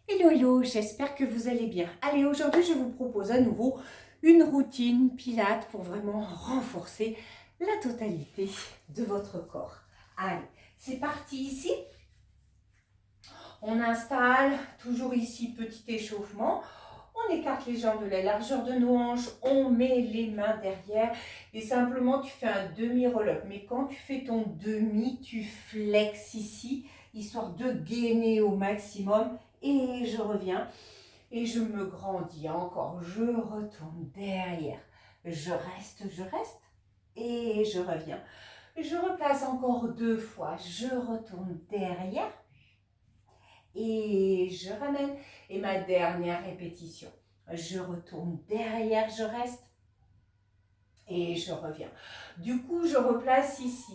Hello, hello, j'espère que vous allez bien. Allez, aujourd'hui, je vous propose à nouveau une routine Pilates pour vraiment renforcer la totalité de votre corps. Allez, c'est parti ici. On installe, toujours ici, petit échauffement. On écarte les jambes de la largeur de nos hanches, on met les mains derrière et simplement tu fais un demi-roll-up. Mais quand tu fais ton demi, tu flexes ici, histoire de gainer au maximum. Et je reviens et je me grandis encore. Je retourne derrière. Je reste et je reviens. Je replace encore 2 fois. Je retourne derrière et je ramène. Et ma dernière répétition. Je retourne derrière, je reste et je reviens. Du coup, je replace ici.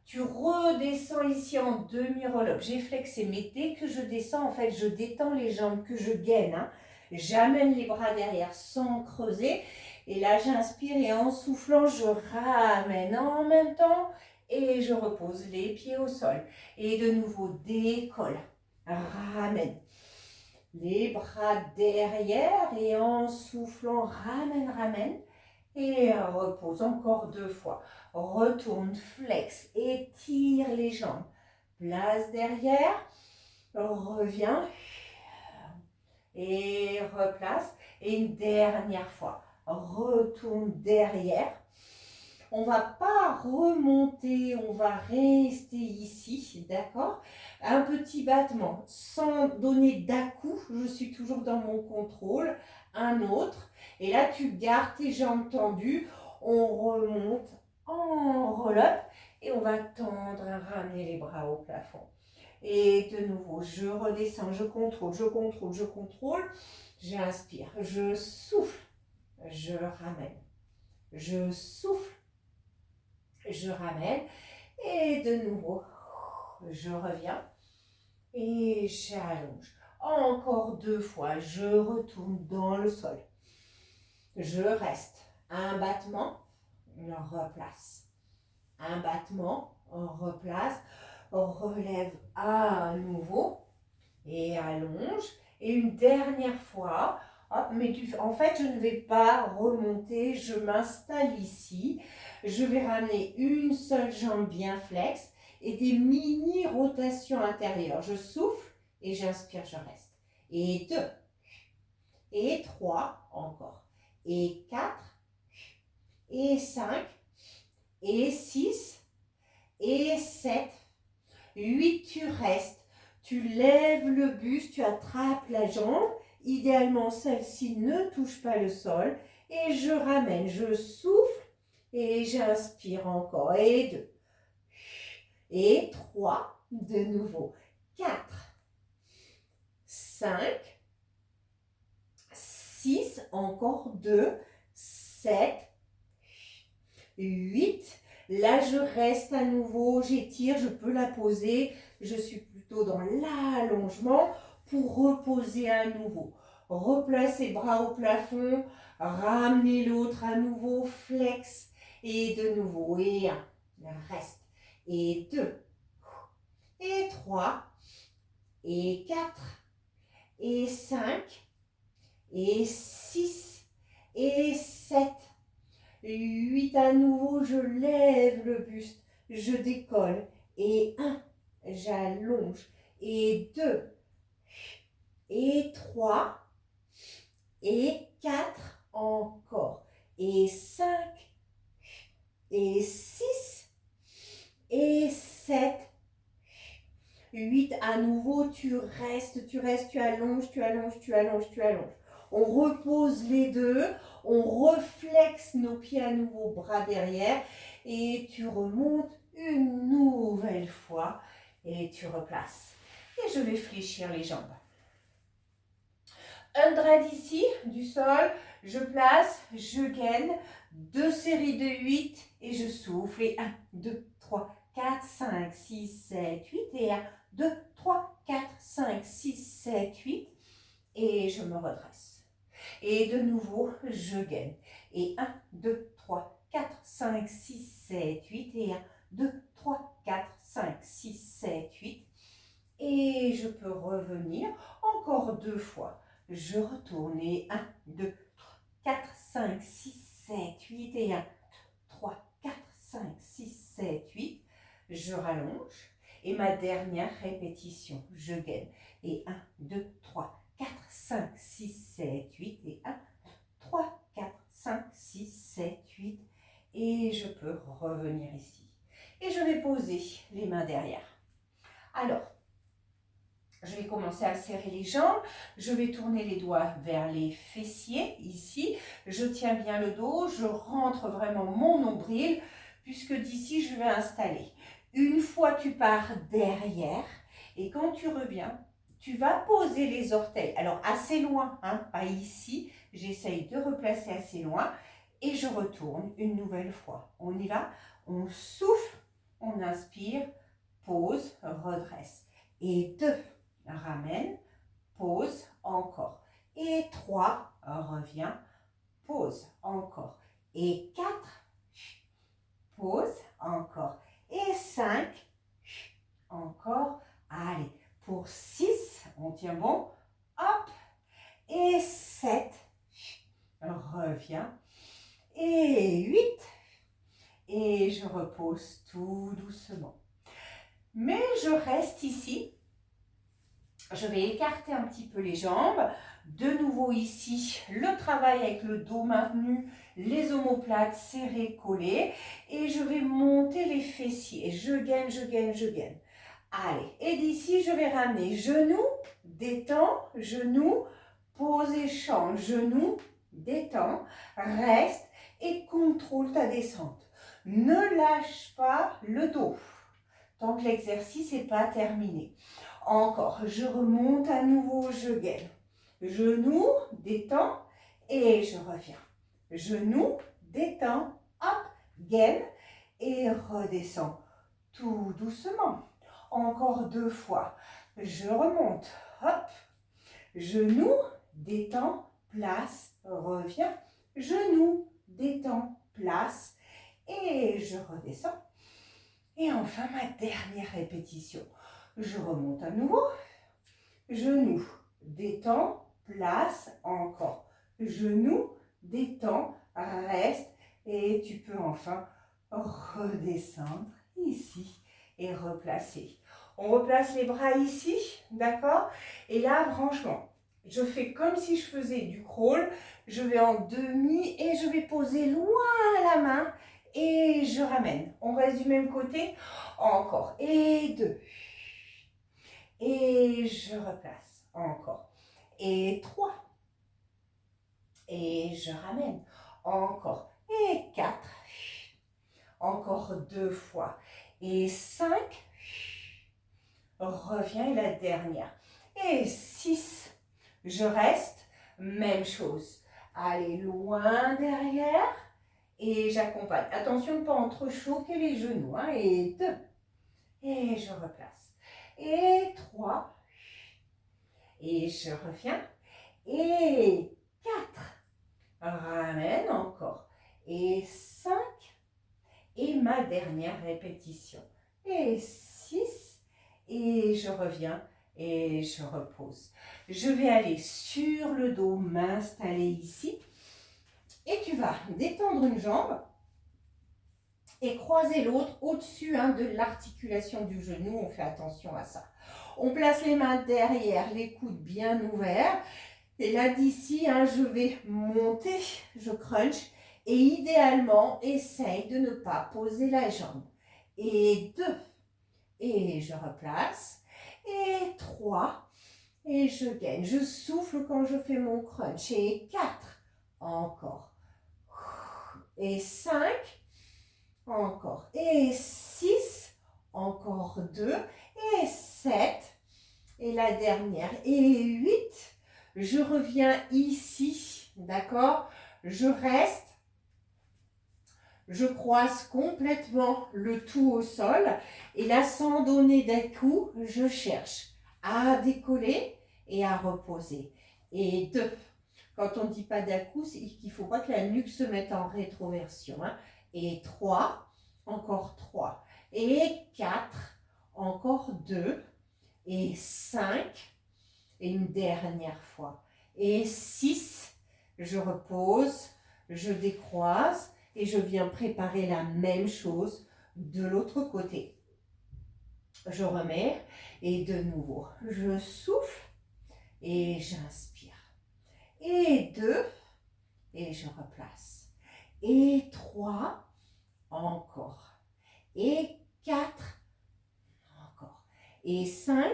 Tu redescends ici en demi-roll-up. J'ai flexé, mais dès que je descends, en fait, je détends les jambes, que je gaine. J'amène les bras derrière sans creuser. Et là, j'inspire et en soufflant, je ramène en même temps et je repose les pieds au sol. Et de nouveau, décolle, ramène. Les bras derrière et en soufflant, ramène, ramène. Et repose encore 2 fois. Retourne, flex, étire les jambes. Place derrière, reviens et replace. Et une dernière fois, retourne derrière. On ne va pas remonter, on va rester ici, d'accord? Un petit battement, sans donner d'à-coup, je suis toujours dans mon contrôle. Un autre, et là tu gardes tes jambes tendues, on remonte en roll-up, et on va tendre à ramener les bras au plafond. Et de nouveau, je redescends, je contrôle, je contrôle, je contrôle, j'inspire, je souffle, je ramène, je souffle, je ramène et de nouveau, je reviens et j'allonge. Encore 2 fois, je retourne dans le sol. Je reste. Un battement, on replace. Un battement, on replace. On relève à nouveau et allonge. Et une dernière fois, hop, mais en fait, je ne vais pas remonter, je m'installe ici. Je vais ramener une seule jambe bien flex et des mini rotations intérieures. Je souffle et j'inspire, je reste. Et 2, et 3, encore. Et 4, et 5, et 6, et 7, 8, tu restes. Tu lèves le buste, tu attrapes la jambe. Idéalement, celle-ci ne touche pas le sol. Et je ramène, je souffle et j'inspire encore. Et 2. Et 3. De nouveau. 4. 5. 6. Encore 2. 7. 8. Là, je reste à nouveau. J'étire, je peux la poser. Je suis plutôt dans l'allongement pour reposer à nouveau. Replacez bras au plafond, ramenez l'autre à nouveau, flex, et de nouveau, et 1, reste, et 2, et 3, et 4, et 5, et 6, et 7, 8 à nouveau, je lève le buste, je décolle, et 1, j'allonge, et 2, et 3, et 4, encore, et 5, et 6, et 7, 8 à nouveau, tu restes, tu allonges, tu allonges, tu allonges, tu allonges. On repose les deux, on reflexe nos pieds à nouveau, bras derrière, et tu remontes une nouvelle fois, et tu replaces. Et je vais fléchir les jambes. Un dread ici, du sol, je place, je gaine, 2 séries de 8 et je souffle. Et 1, 2, 3, 4, 5, 6, 7, 8 et 1, 2, 3, 4, 5, 6, 7, 8 et je me redresse. Et de nouveau, je gaine. Et 1, 2, 3, 4, 5, 6, 7, 8 et 1, 2, 3, 4, 5, 6, 7, 8 et je peux revenir en Encore 2 fois. Je retourne et 1, 2, 4, 5, 6, 7, 8 et 1, 3, 4, 5, 6, 7, 8. Je rallonge et ma dernière répétition, je gaine. Et 1, 2, 3, 4, 5, 6, 7, 8 et 1, 3, 4, 5, 6, 7, 8 et je peux revenir ici. Et je vais poser les mains derrière. Alors, je vais commencer à serrer les jambes, je vais tourner les doigts vers les fessiers, ici. Je tiens bien le dos, je rentre vraiment mon nombril, puisque d'ici, je vais installer. Une fois, tu pars derrière, et quand tu reviens, tu vas poser les orteils. Alors, assez loin, hein, pas ici. J'essaye de replacer assez loin, et je retourne une nouvelle fois. On y va, on souffle, on inspire, pose, redresse. Et 2. Ramène, pose, encore. Et 3, reviens, pose, encore. Et 4, pose, encore. Et 5, encore. Allez, pour 6, on tient bon, hop. Et 7, reviens. Et 8, et je repose tout doucement. Mais je reste ici. Je vais écarter un petit peu les jambes. De nouveau ici, le travail avec le dos maintenu, les omoplates serrées, collées. Et je vais monter les fessiers. Je gaine, je gaine, je gaine. Allez, et d'ici, je vais ramener genoux, détends, genoux, pose et change. Genoux, détends, reste et contrôle ta descente. Ne lâche pas le dos tant que l'exercice n'est pas terminé. Encore, je remonte à nouveau, je gaine. Genou, détends et je reviens. Genou, détends, hop, gaine et redescends tout doucement. Encore 2 fois. Je remonte, hop, genou, détends, place, reviens. Genou, détends, place et je redescends. Et enfin, ma dernière répétition. Je remonte à nouveau. Genou, détends, place, encore. Genou, détends, reste. Et tu peux enfin redescendre ici et replacer. On replace les bras ici, d'accord? Et là, franchement, je fais comme si je faisais du crawl. Je vais en demi et je vais poser loin la main. Et je ramène. On reste du même côté. Encore. Et 2. Et je replace. Encore. Et 3. Et je ramène. Encore. Et 4. Encore 2 fois. Et 5. Reviens. Et la dernière. Et 6. Je reste. Même chose. Allez, loin derrière. Et j'accompagne. Attention de ne pas entrechoquer les genoux. Hein. Et 2. Et je replace. Et 3. Et je reviens. Et 4. Ramène encore. Et 5. Et ma dernière répétition. Et 6. Et je reviens. Et je repose. Je vais aller sur le dos, m'installer ici. Et tu vas détendre une jambe et croiser l'autre au-dessus de l'articulation du genou. On fait attention à ça. On place les mains derrière, les coudes bien ouverts. Et là, d'ici, je vais monter, je crunch. Et idéalement, essaye de ne pas poser la jambe. Et 2. Et je replace. Et 3. Et je gaine. Je souffle quand je fais mon crunch. Et 4. Encore. Et 5. Encore. Et 6. Encore 2. Et 7. Et la dernière. Et 8. Je reviens ici. D'accord? Je reste. Je croise complètement le tout au sol. Et là, sans donner d'un coup, je cherche à décoller et à reposer. Et 2. Quand on ne dit pas d'un coup, c'est qu'il ne faut pas que la nuque se mette en rétroversion. Et 3. Encore 3. Et 4. Encore 2. Et 5. et une dernière fois. Et 6, je repose, je décroise et je viens préparer la même chose de l'autre côté. Je remets et de nouveau, je souffle et j'inspire. Et 2, et je replace. Et 3, encore. Et 4, encore. Et 5,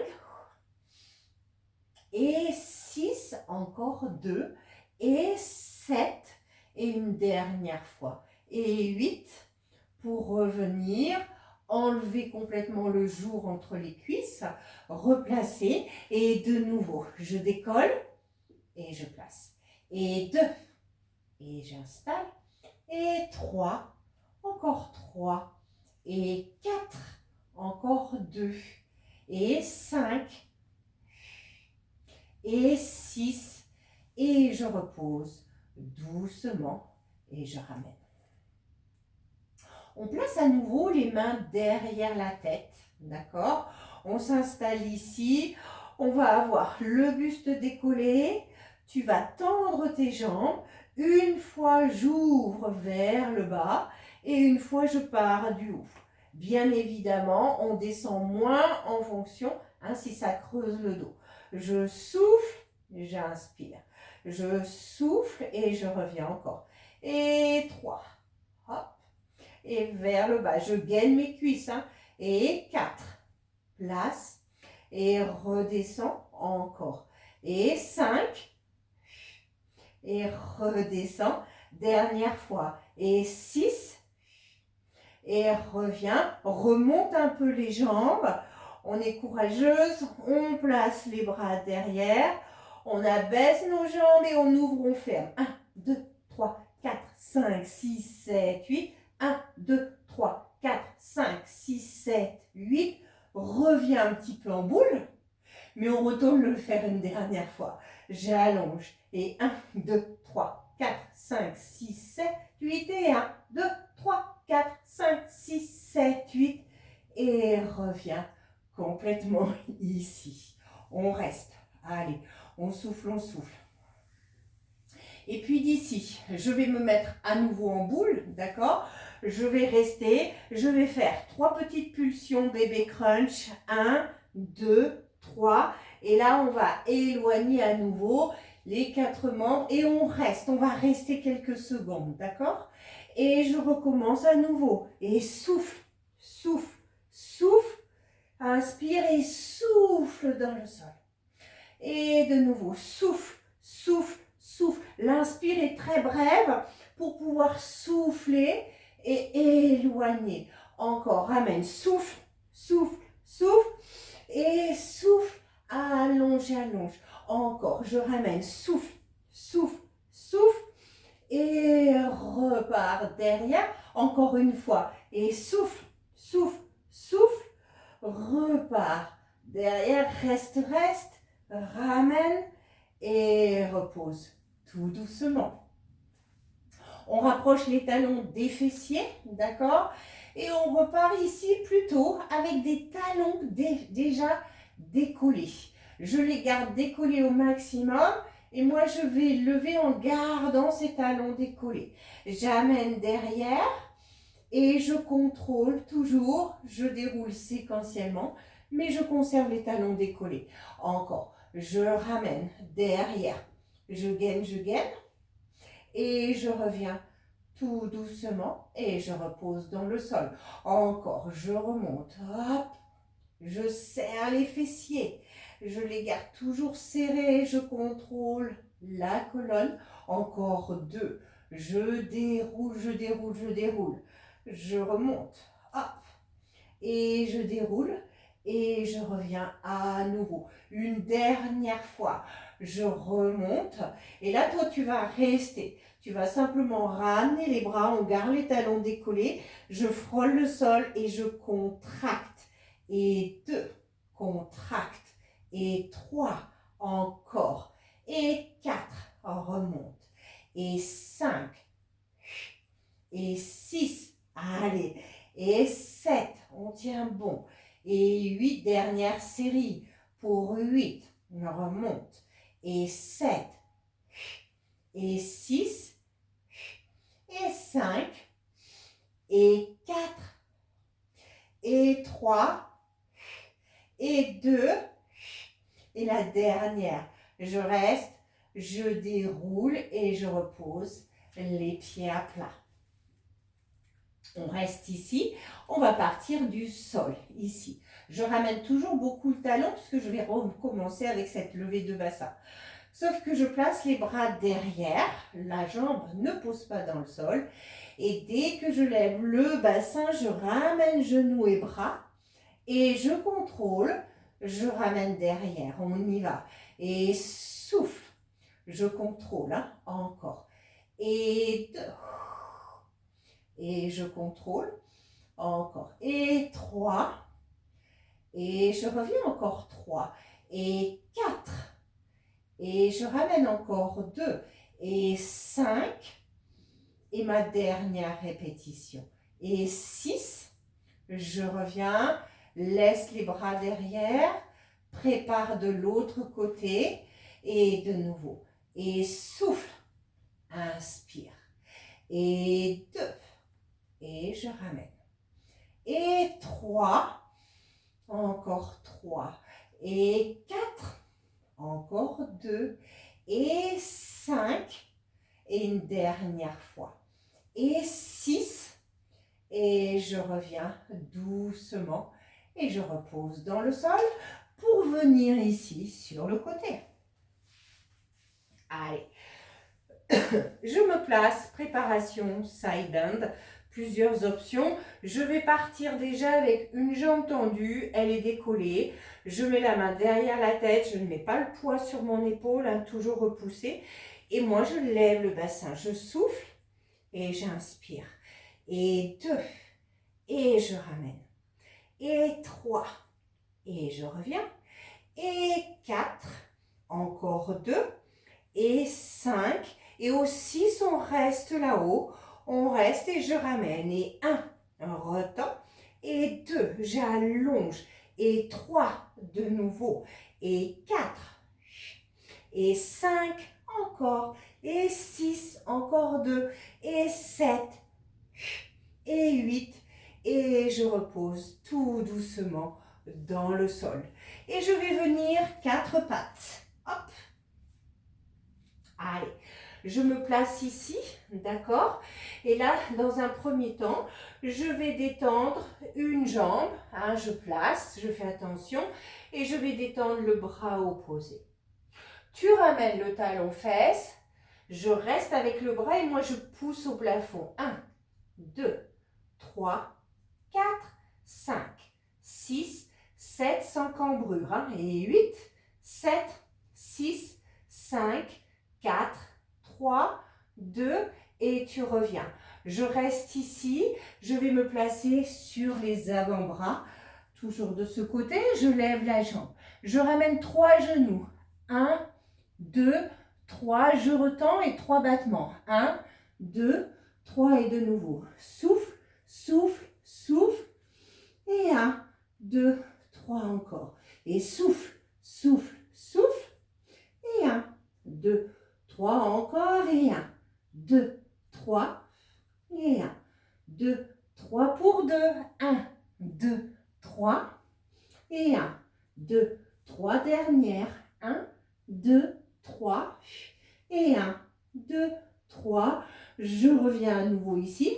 et 6, encore 2, et 7, et une dernière fois. Et 8, pour revenir, enlever complètement le jour entre les cuisses, replacer, et de nouveau, je décolle, et je place. Et 2, et j'installe, et 3, encore 3, et 4, encore 2, et 5, et 6, et je repose doucement, et je ramène. On place à nouveau les mains derrière la tête, d'accord? On s'installe ici, on va avoir le buste décollé, tu vas tendre tes jambes, une fois j'ouvre vers le bas et une fois je pars du haut. Bien évidemment, on descend moins en fonction, si ça creuse le dos. Je souffle, j'inspire. Je souffle et je reviens encore. Et 3, hop. Et vers le bas, je gaine mes cuisses, et 4, place, et redescends, encore, et 5, et redescends, dernière fois, et 6, et reviens, remonte un peu les jambes, on est courageuse, on place les bras derrière, on abaisse nos jambes et on ouvre, on ferme, 1, 2, 3, 4, 5, 6, 7, 8, 1, 2, 3, 4, 5, 6, 7, 8. Reviens un petit peu en boule, mais on retourne le faire une dernière fois. J'allonge. Et 1, 2, 3, 4, 5, 6, 7, 8. Et 1, 2, 3, 4, 5, 6, 7, 8. Et reviens complètement ici. On reste. Allez, on souffle, on souffle. Et puis d'ici, je vais me mettre à nouveau en boule, d'accord? Je vais rester, je vais faire 3 petites pulsions bébé crunch. 1, 2, 3. Et là, on va éloigner à nouveau les 4 membres et on reste. On va rester quelques secondes, d'accord? Et je recommence à nouveau. Et souffle, souffle, souffle. Inspire et souffle dans le sol. Et de nouveau, souffle, souffle, souffle. L'inspire est très brève pour pouvoir souffler et éloigner. Encore, ramène, souffle, souffle, souffle. Et souffle, allonge, allonge. Encore, je ramène, souffle, souffle, souffle. Et repars derrière, encore une fois. Et souffle, souffle, souffle. Repars derrière, reste, reste. Ramène et repose tout doucement. On rapproche les talons des fessiers, d'accord? Et on repart ici plutôt avec des talons déjà décollés. Je les garde décollés au maximum et moi je vais lever en gardant ces talons décollés. J'amène derrière et je contrôle toujours, je déroule séquentiellement, mais je conserve les talons décollés. Encore. Je ramène derrière, je gaine, et je reviens tout doucement et je repose dans le sol. Encore, je remonte, hop, je serre les fessiers, je les garde toujours serrés, je contrôle la colonne. Encore 2, je déroule, je remonte, hop, et je déroule. Et je reviens à nouveau. Une dernière fois, je remonte. Et là, toi, tu vas rester. Tu vas simplement ramener les bras, on garde les talons décollés. Je frôle le sol et je contracte. Et 2, contracte. Et 3, encore. Et 4, remonte. Et 5, et 6, allez. Et 7, on tient bon. Et 8, dernière série pour 8, remonte. Et 7, et 6, et 5, et 4, et 3, et 2, et la dernière. Je reste, je déroule et je repose les pieds à plat. On reste ici, on va partir du sol, ici. Je ramène toujours beaucoup le talon puisque je vais recommencer avec cette levée de bassin. Sauf que je place les bras derrière, la jambe ne pose pas dans le sol. Et dès que je lève le bassin, je ramène genoux et bras et je contrôle, je ramène derrière, on y va. Et souffle, je contrôle, hein, encore. Et 2. Et je contrôle, encore. Et 3. Et je reviens encore 3. Et 4. Et je ramène encore 2. Et 5. Et ma dernière répétition. Et 6. Je reviens, laisse les bras derrière, prépare de l'autre côté. Et de nouveau. Et souffle. Inspire. Et 2. Et je ramène. Et 3. Encore 3. Et 4. Encore 2. Et 5. Et une dernière fois. Et 6. Et je reviens doucement. Et je repose dans le sol pour venir ici sur le côté. Allez. Je me place, préparation, side bend, plusieurs options. Je vais partir déjà avec une jambe tendue, elle est décollée. Je mets la main derrière la tête, je ne mets pas le poids sur mon épaule, hein, toujours repoussé. Et moi, je lève le bassin, je souffle et j'inspire. Et 2, et je ramène. Et 3, et je reviens. Et 4, encore 2, et 5. Et au 6, on reste là-haut. On reste et je ramène. Et 1, retends. Et 2, j'allonge. Et 3, de nouveau. Et 4. Et 5, encore. Et 6, encore 2. Et 7. Et 8. Et je repose tout doucement dans le sol. Et je vais venir 4 pattes. Hop. Allez. Je me place ici, d'accord? Et là, dans un premier temps, je vais détendre une jambe. Hein, je place, je fais attention. Et je vais détendre le bras opposé. Tu ramènes le talon fesse. Je reste avec le bras et moi, je pousse au plafond. 1, 2, 3, 4, 5, 6, 7, sans cambrure. Hein, et 8, 7, 6, 5, 4, 3, 2 et tu reviens. Je reste ici, je vais me placer sur les avant-bras. Toujours de ce côté, je lève la jambe. Je ramène 3 genoux. 1, 2, 3, je retends et 3 battements. 1, 2, 3 et de nouveau. Souffle, souffle, souffle. Et 1, 2, 3 encore. Et souffle, souffle, souffle. Et 1, 2, 3 encore. Et 1, 2, 3. Et 1, 2, 3 pour 2. 1, 2, 3. Et 1, 2, 3 dernières. 1, 2, 3. Et 1, 2, 3. Je reviens à nouveau ici.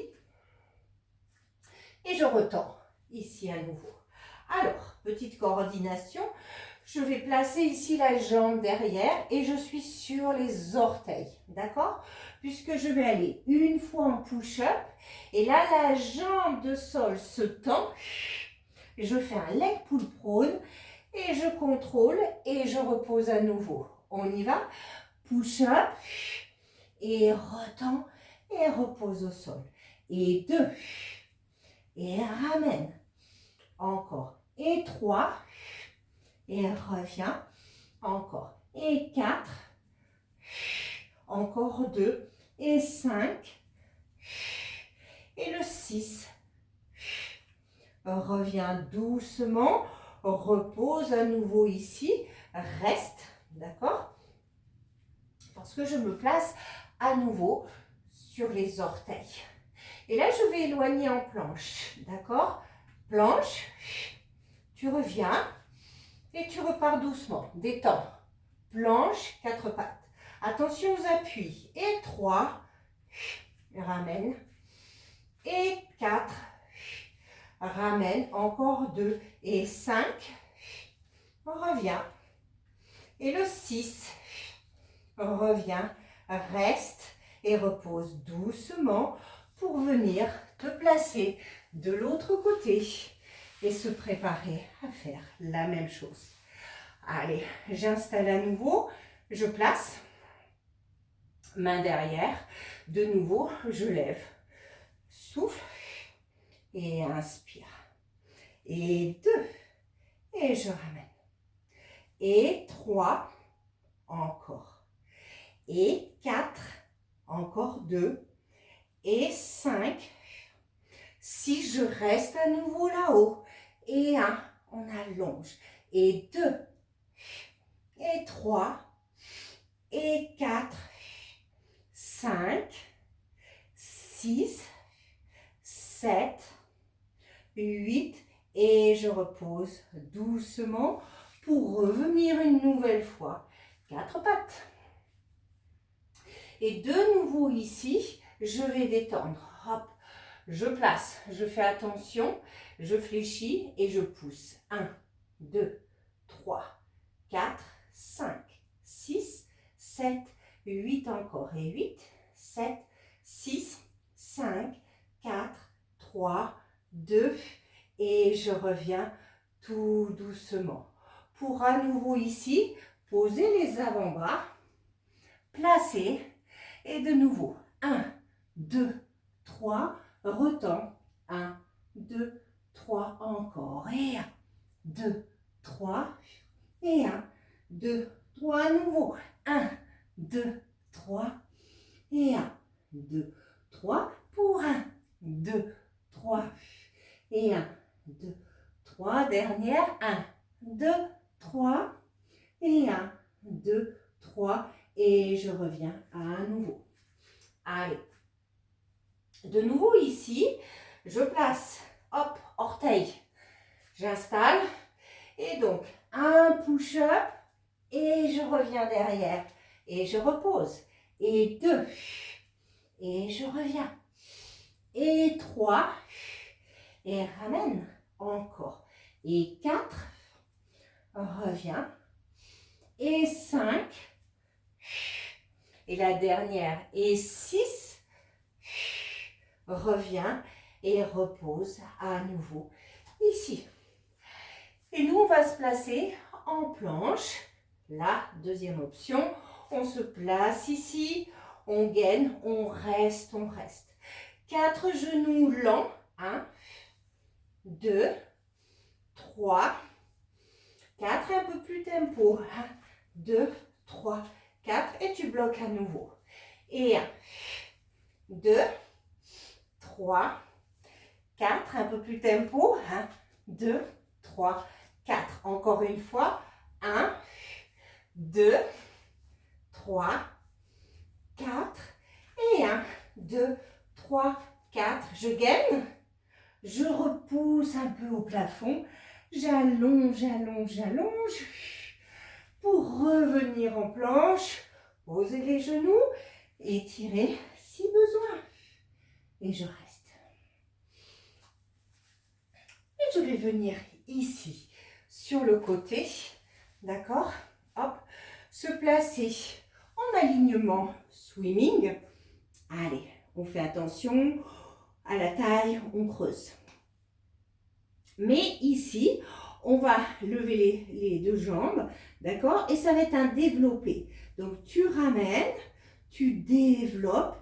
Et je retends ici à nouveau. Alors, petite coordination. Je vais placer ici la jambe derrière et je suis sur les orteils. D'accord? Puisque je vais aller une fois en push-up. Et là, la jambe de sol se tend. Je fais un leg pull prone. Et je contrôle et je repose à nouveau. On y va. Push-up. Et retends. Et repose au sol. Et 2. Et ramène. Encore. Et 3. Et reviens. Encore. Et 4. Encore 2. Et 5. Et le 6. Reviens doucement. Repose à nouveau ici. reste, d'accord? Parce que je me place à nouveau sur les orteils. Et là, je vais éloigner en planche, d'accord? Planche, tu reviens et tu repars doucement, détends. Planche, 4 pattes. Attention aux appuis. Et 3, ramène. Et 4, ramène. Encore 2 et 5, reviens. Et le 6, reviens, reste et repose doucement pour venir te placer de l'autre côté et se préparer à faire la même chose. Allez, j'installe à nouveau, je place, main derrière, de nouveau, je lève, souffle et inspire. Et 2, et je ramène. Et 3, encore. Et 4, encore 2. Et 5, 6, je reste à nouveau là-haut. Et 1, on allonge. Et 2, et 3, et 4, 5, 6, 7, 8, et je repose doucement pour revenir une nouvelle fois. 4 pattes. Et de nouveau ici, je vais détendre. Hop, je place, je fais attention, je fléchis et je pousse. 1, 2, 3, 4, 5, 6, 7, 8 encore. Et 8, 7, 6, 5, 4, 3, 2, et je reviens tout doucement. Pour à nouveau ici, poser les avant-bras, placer, et de nouveau, 1, 2, 3, retends, 1, 2, 3, encore, et 1, 2, 3, et 1, 2, 3, à nouveau, 1, 2, 3, et 1, 2, 3, pour 1, 2, 3, et 1, 2, 3, dernière, 1, 2, 3, et 1, 2, 3, et je reviens à nouveau. Allez. De nouveau ici, je place, hop, orteil, j'installe, et donc, un push-up, et je reviens derrière, et je repose, et 2, et je reviens, et 3, et ramène, encore, et 4, reviens, et 5, et la dernière, et 6, reviens et repose à nouveau ici. Et nous, on va se placer en planche. La deuxième option, on se place ici, on gaine, on reste, on reste. 4 genoux lents, 1, 2, 3, 4, un peu plus tempo, 1, 2, 3, 4, et tu bloques à nouveau. Et 1, 2, 3, 4, un peu plus tempo, 1, 2, 3, 4. Encore une fois, 1, 2, 3, 4, et 1, 2, 3, 4. Je gaine, je repousse un peu au plafond, j'allonge, j'allonge, j'allonge, pour revenir en planche, poser les genoux, étirer si besoin, et je reste. Et je vais venir ici, sur le côté, d'accord? Hop, se placer en alignement swimming. Allez, on fait attention à la taille, on creuse. Mais ici, on va lever les deux jambes, d'accord? Et ça va être un développé. Donc, tu ramènes, tu développes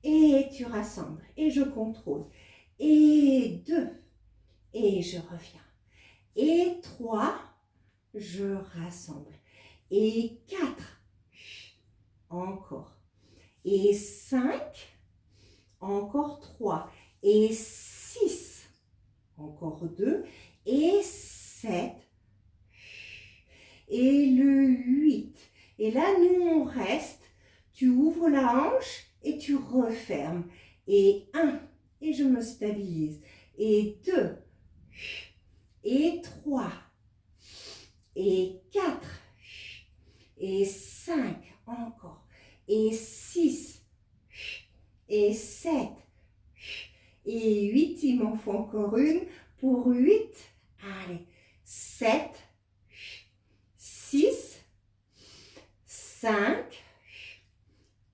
et tu rassembles. Et je contrôle. Et 2, et je reviens. Et 3, je rassemble. Et 4, encore. Et 5, encore 3. Et 6, encore 2. Et 7. et le 8. Et là, nous, on reste. Tu ouvres la hanche et tu refermes. Et 1, et je me stabilise. Et 2, et 3, et 4, et 5, encore. Et 6, et 7, et 8, il m'en faut encore une. Pour 8, allez, 7, 6, 5,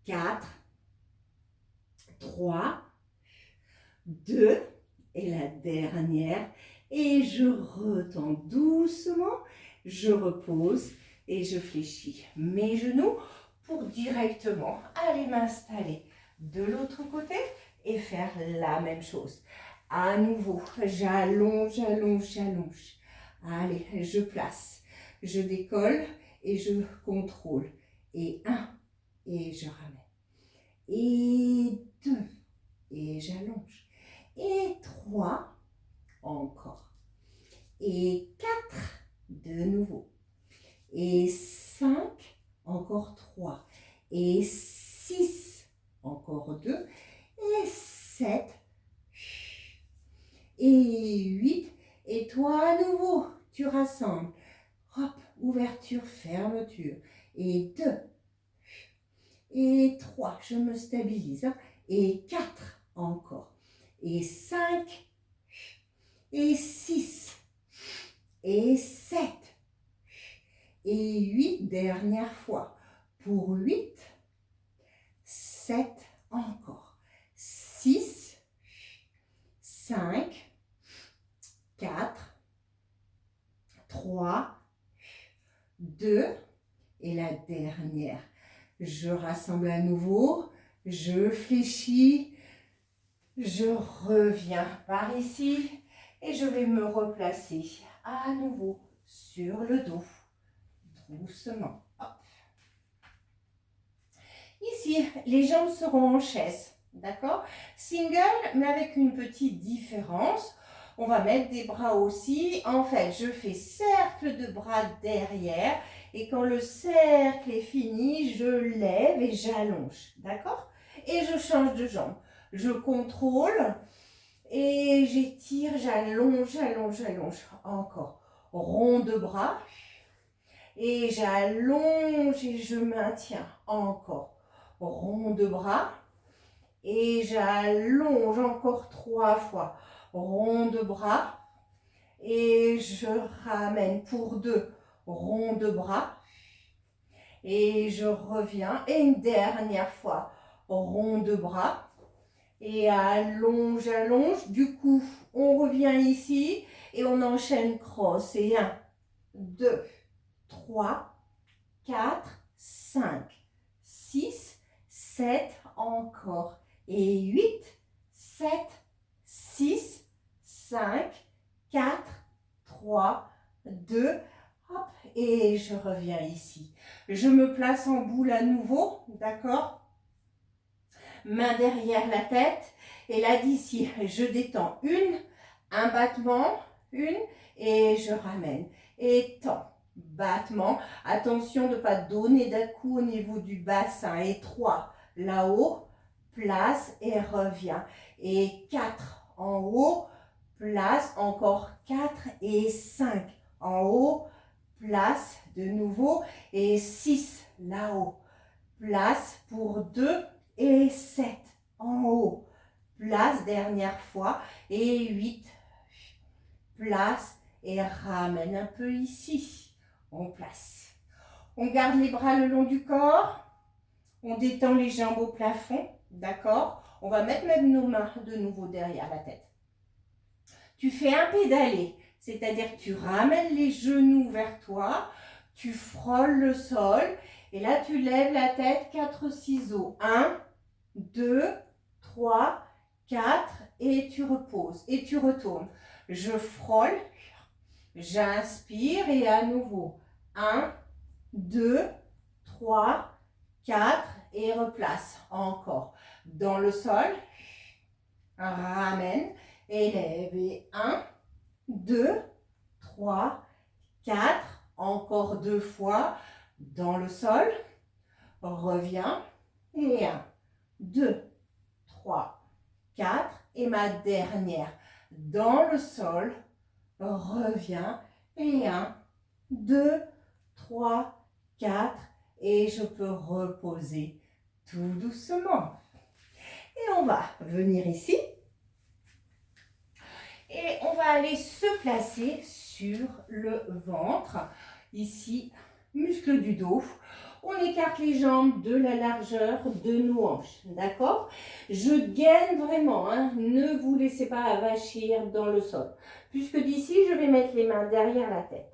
4, 3, 2, et la dernière. Et je retends doucement, je repose et je fléchis mes genoux pour directement aller m'installer de l'autre côté et faire la même chose. À nouveau, j'allonge, j'allonge, j'allonge. Allez, je place, je décolle et je contrôle. Et 1, et je ramène. Et 2, et j'allonge. Et 3, encore. Et 4, de nouveau. Et 5, encore 3. Et 6, encore 2. Et 7. Et 8. Et toi à nouveau, tu rassembles. Hop, ouverture, fermeture. Et 2. Et 3, je me stabilise. Et 4, encore. Et 5. Et 6. Et 7. Et 8, dernière fois. Pour 8, 7, encore. 6, 5, 4, 3, 2, et la dernière. Je rassemble à nouveau, je fléchis, je reviens par ici et je vais me replacer à nouveau sur le dos, doucement. Hop. Ici, les jambes seront en chaise, d'accord? Single, mais avec une petite différence. On va mettre des bras aussi. En fait, je fais cercle de bras derrière. Et quand le cercle est fini, je lève et j'allonge, d'accord? Et je change de jambe. Je contrôle et j'étire, j'allonge, j'allonge, j'allonge. Encore. Rond de bras. Et j'allonge et je maintiens. Encore. Rond de bras. Et j'allonge encore 3 fois. Rond de bras. Et je ramène pour 2. Rond de bras. Et je reviens. Et une dernière fois. Rond de bras. Et allonge, allonge. Du coup, on revient ici. Et on enchaîne cross. Et 1, 2, 3, 4, 5, 6, 7, encore. Et 8, 7, 6, 5, 4, 3, 2, hop, et je reviens ici. Je me place en boule à nouveau, d'accord? Main derrière la tête. Et là, d'ici, je détends un battement, et je ramène. Et tends, battement. Attention de ne pas donner d'un coup au niveau du bassin. Et 3, là-haut, place et reviens. Et 4, en haut, place, encore 4 et 5. En haut, place, de nouveau. Et 6, là-haut, place pour 2 et 7. En haut, place, dernière fois. Et 8, place et ramène un peu ici. On place. On garde les bras le long du corps. On détend les jambes au plafond. D'accord? On va mettre même nos mains de nouveau derrière la tête. Tu fais un pédalé, c'est-à-dire que tu ramènes les genoux vers toi, tu frôles le sol et là tu lèves la tête, 4 ciseaux. 1, 2, 3, 4 et tu reposes et tu retournes. Je frôle, j'inspire et à nouveau. 1, 2, 3, 4 et replace. Encore. Dans le sol, ramène, élève et 1, 2, 3, 4, Encore 2 fois dans le sol. Reviens. Et 1, 2, 3, 4. Et ma dernière dans le sol. Reviens. Et 1, 2, 3, 4. Et je peux reposer tout doucement. Et on va venir ici. Et on va aller se placer sur le ventre. Ici, muscle du dos. On écarte les jambes de la largeur de nos hanches. D'accord? Je gaine vraiment. Hein, ne vous laissez pas avachir dans le sol. Puisque d'ici, je vais mettre les mains derrière la tête.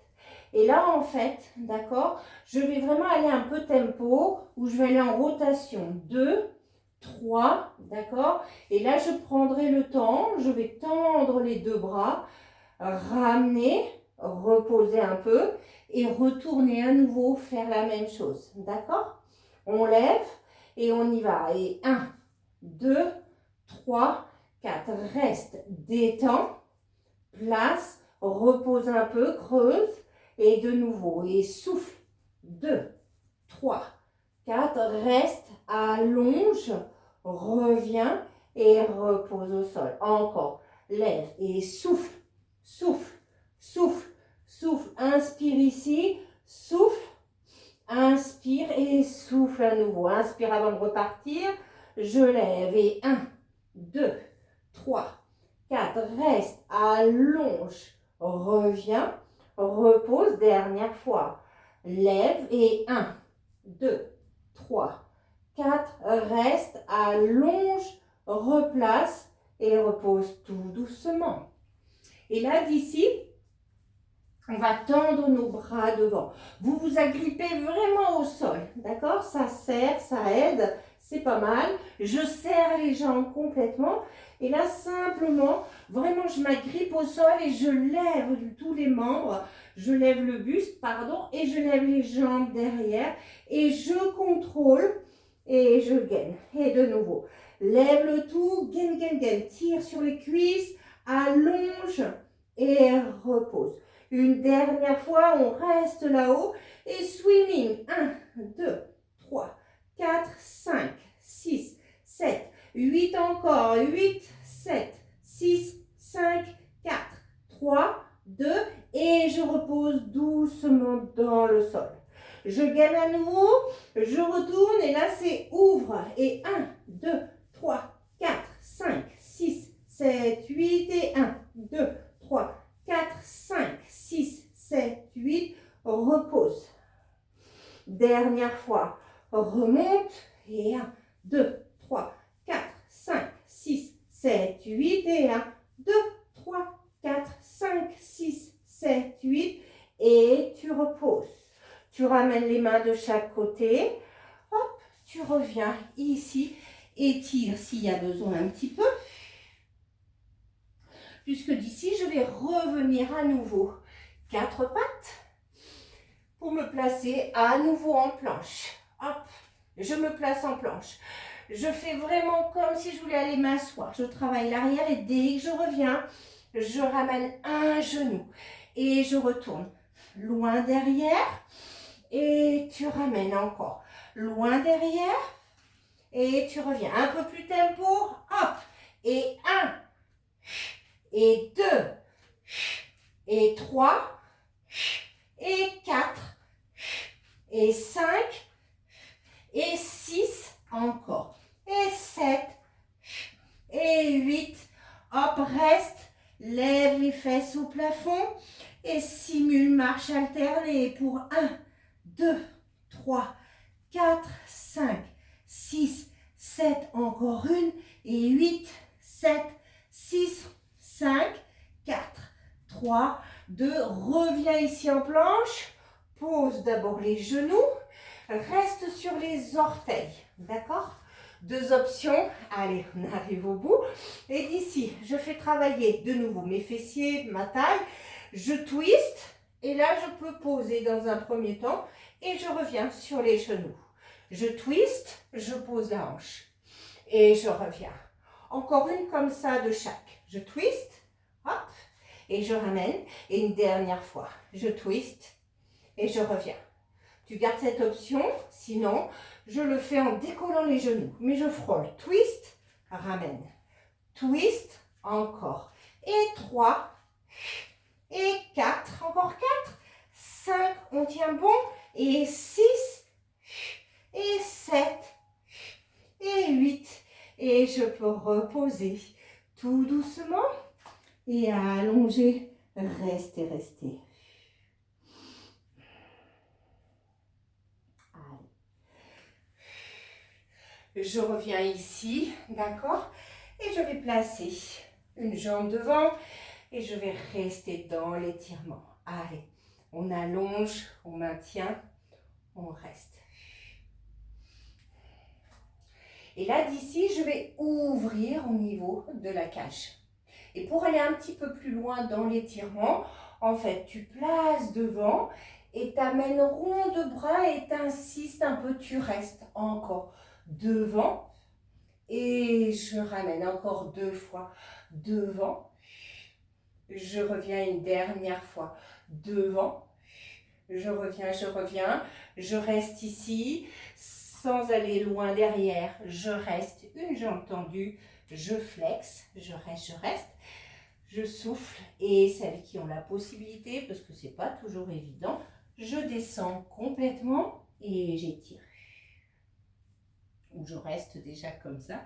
Et là, en fait, d'accord, je vais vraiment aller un peu tempo, où je vais aller en rotation. 2, 3, d'accord? Et là, je prendrai le temps, je vais tendre les 2 bras, ramener, reposer un peu et retourner à nouveau faire la même chose, d'accord? On lève et on y va. Et 1, 2, 3, 4. Reste, détends, place, repose un peu, creuse et de nouveau. Et souffle. 2, 3, 4. Reste, allonge, reviens et repose au sol. Encore. Lève et souffle, souffle, souffle, souffle. Inspire ici, souffle, inspire et souffle à nouveau. Inspire avant de repartir. Je lève et 1, 2, 3, 4. Reste, allonge, reviens, repose. Dernière fois. Lève et 1, 2, 3, 4. Reste, allonge, replace et repose tout doucement. Et là, d'ici, on va tendre nos bras devant. Vous vous agrippez vraiment au sol, d'accord? Ça serre, ça aide, c'est pas mal. Je serre les jambes complètement. Et là, simplement, vraiment, je m'agrippe au sol et je lève tous les membres. Je lève le buste, pardon, et je lève les jambes derrière. Et je contrôle et je gaine. Et de nouveau, lève le tout, gaine, gaine, gaine. Tire sur les cuisses, allonge et repose. Une dernière fois, on reste là-haut et swimming. 1, 2, 3, 4, 5, 6, 7, 8 encore. 8, 7, 6, 5, 4, 3, 2 et je repose doucement dans le sol. Je gagne à nouveau, je retourne et là c'est ouvre. Et 1, 2, 3, 4, 5, 6, 7, 8 et 1, 2, 3, 4, 5, 6, 7, 8, repose. Dernière fois, remonte et 1, 2, 3, 4, 5, 6, 7, 8 et 1, 2, 3, 4, 5, 6, 7, 8 et tu reposes. Tu ramènes les mains de chaque côté, hop, tu reviens ici, étire s'il y a besoin un petit peu. Puisque d'ici, je vais revenir à nouveau 4 pattes pour me placer à nouveau en planche. Hop, je me place en planche. Je fais vraiment comme si je voulais aller m'asseoir. Je travaille l'arrière et dès que je reviens, je ramène un genou et je retourne loin derrière et tu ramènes encore loin derrière et tu reviens un peu plus tempo. Hop, et 1. Et 2, et 3, et 4, et 5, et 6, encore, et 7, et 8, hop, reste, lève les fesses au plafond, et simule marche alternée pour 1, 2, 3, 4, 5, 6, 7, encore une, et 8, 7, 6, 5, 4, 3, 2, reviens ici en planche, pose d'abord les genoux, reste sur les orteils, d'accord? 2 options, allez, on arrive au bout, et d'ici, je fais travailler de nouveau mes fessiers, ma taille, je twist, et là, je peux poser dans un premier temps, et je reviens sur les genoux. Je twist, je pose la hanche, et je reviens. Encore une comme ça de chaque. Je twist, hop, et je ramène. Et une dernière fois, je twist et je reviens. Tu gardes cette option, sinon je le fais en décollant les genoux. Mais je frôle. Twist, ramène. Twist, encore. Et 3, et 4, encore 4, 5, on tient bon, et 6, et 7, et 8. Et je peux reposer tout doucement et allonger. Restez, restez. Je reviens ici, d'accord? Et je vais placer une jambe devant et je vais rester dans l'étirement. Allez, on allonge, on maintient, on reste. Et là, d'ici, je vais ouvrir au niveau de la cage. Et pour aller un petit peu plus loin dans l'étirement, en fait, tu places devant et t'amènes rond de bras et t'insistes un peu, tu restes encore devant. Et je ramène encore 2 fois devant. Je reviens une dernière fois devant. Je reviens, je reste ici sans aller loin derrière. Je reste, une jambe tendue, je flexe, je reste. Je souffle et celles qui ont la possibilité, parce que c'est pas toujours évident, je descends complètement et j'étire. Ou je reste déjà comme ça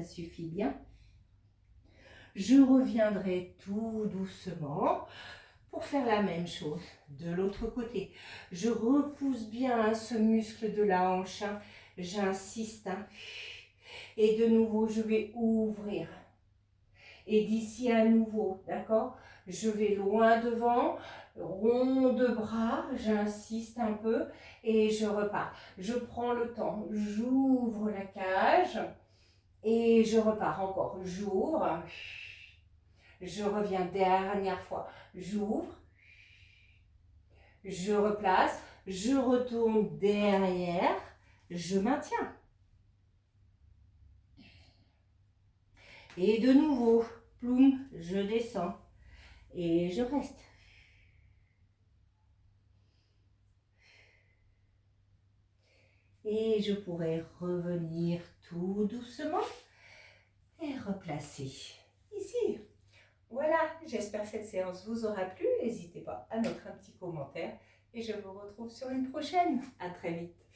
suffit bien. Je reviendrai tout doucement pour faire la même chose de l'autre côté. Je repousse bien ce muscle de la hanche, j'insiste. Et de nouveau, je vais ouvrir. Et d'ici à nouveau, d'accord? Je vais loin devant, rond de bras, j'insiste un peu et je repars. Je prends le temps, j'ouvre la cage et je repars encore. J'ouvre, je reviens dernière fois, j'ouvre, je replace, je retourne derrière, je maintiens. Et de nouveau, ploum, je descends et je reste. Et je pourrais revenir tout doucement et replacer ici. Voilà, j'espère que cette séance vous aura plu. N'hésitez pas à mettre un petit commentaire et je vous retrouve sur une prochaine. À très vite.